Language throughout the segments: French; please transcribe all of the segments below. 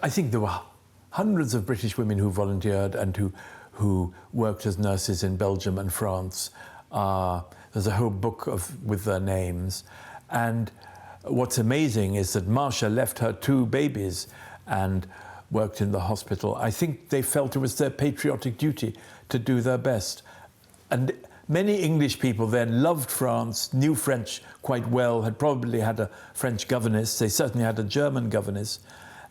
I think there were hundreds of British women who volunteered and who worked as nurses in Belgium and France. There's a whole book with their names. And what's amazing is that Marcia left her 2 babies and worked in the hospital. I think they felt it was their patriotic duty to do their best. And many English people then loved France, knew French quite well, had probably had a French governess, they certainly had a German governess,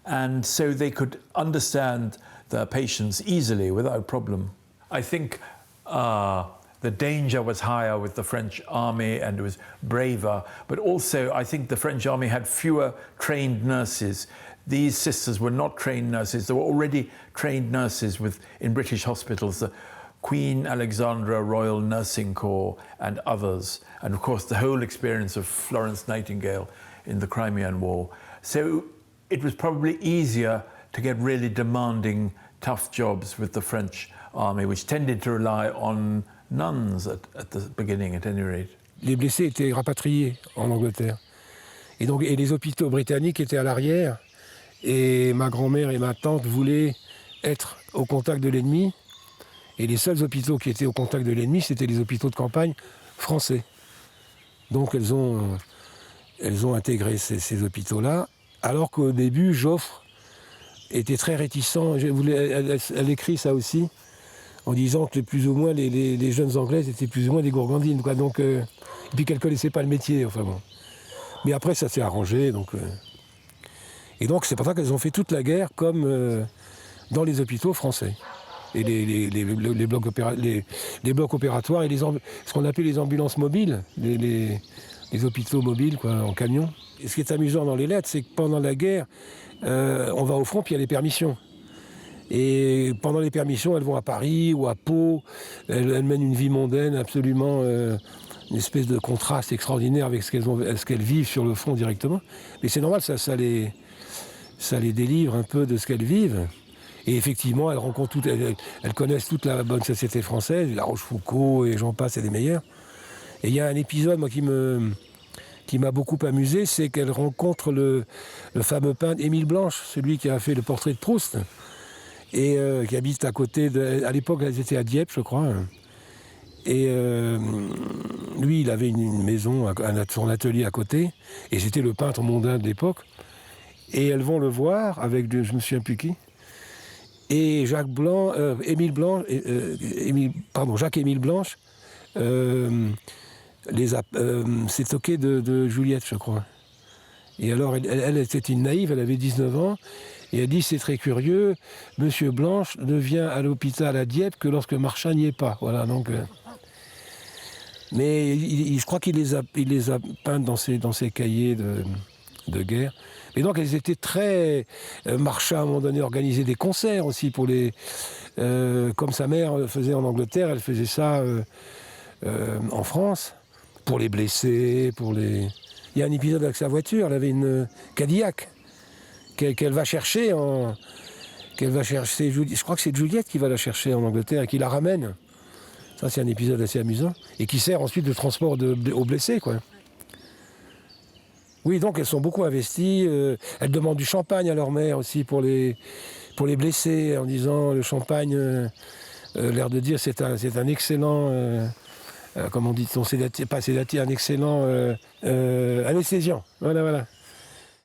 and so they could understand their patients easily without problem. I think the danger was higher with the French army and it was braver, but also I think the French army had fewer trained nurses. These sisters were not trained nurses, they were already trained nurses in British hospitals, the Queen Alexandra Royal Nursing Corps and others, and of course the whole experience of Florence Nightingale in the Crimean War. So it was probably easier to get really demanding, tough jobs with the French army, which tended to rely on nuns at the beginning, at any rate. Les blessés étaient rapatriés en Angleterre. Et les hôpitaux britanniques étaient à l'arrière. Et ma grand-mère et ma tante voulaient être au contact de l'ennemi. Et les seuls hôpitaux qui étaient au contact de l'ennemi, c'était les hôpitaux de campagne français. Donc elles ont intégré ces hôpitaux-là, alors qu'au début, Joffre était très réticent. Elle écrit ça aussi, en disant que plus ou moins les jeunes Anglaises étaient plus ou moins des gourgandines, quoi. Donc, et puis qu'elles ne connaissaient pas le métier, enfin bon. Mais après, ça s'est arrangé. Et donc c'est pour ça qu'elles ont fait toute la guerre comme dans les hôpitaux français. Et les blocs opératoires et ce qu'on appelle les ambulances mobiles, les hôpitaux mobiles, quoi, en camion. Et ce qui est amusant dans les lettres, c'est que pendant la guerre, on va au front puis il y a les permissions. Et pendant les permissions, elles vont à Paris ou à Pau, elles mènent une vie mondaine absolument, une espèce de contraste extraordinaire avec ce qu'elles vivent sur le front directement. Mais c'est normal, ça les délivre un peu de ce qu'elles vivent. Et effectivement, elles connaissent toute la bonne société française, La Rochefoucauld et j'en passe, c'est des meilleurs. Et il y a un épisode, moi, qui m'a beaucoup amusé, c'est qu'elle rencontre le fameux peintre Émile Blanche, celui qui a fait le portrait de Proust, et qui habite à côté à l'époque, elles étaient à Dieppe, je crois. Et lui, il avait une maison, son atelier à côté, et c'était le peintre mondain de l'époque. Et elles vont le voir avec, je me souviens plus qui, et Jacques-Émile Blanche s'est toqué de Juliette, je crois. Et alors, elle était une naïve, elle avait 19 ans, et elle dit, c'est très curieux, Monsieur Blanche ne vient à l'hôpital à Dieppe que lorsque Marchand n'y est pas. Voilà, donc... Mais je crois qu'il les a peintes dans ses cahiers de guerre. Et donc elles étaient très... Marchand, à un moment donné, organisait des concerts aussi pour les... comme sa mère faisait en Angleterre, elle faisait ça en France, pour les blessés, pour les... Il y a un épisode avec sa voiture, elle avait une Cadillac qu'elle va chercher je crois que c'est Juliette qui va la chercher en Angleterre et qui la ramène. Ça, c'est un épisode assez amusant. Et qui sert ensuite de transport aux blessés, quoi. Oui, donc elles sont beaucoup investies. Elles demandent du champagne à leur mère aussi pour les blessés, en disant le champagne, l'air de dire, c'est un excellent... comment dit-on, pas sédatif, un excellent anesthésiant. Voilà.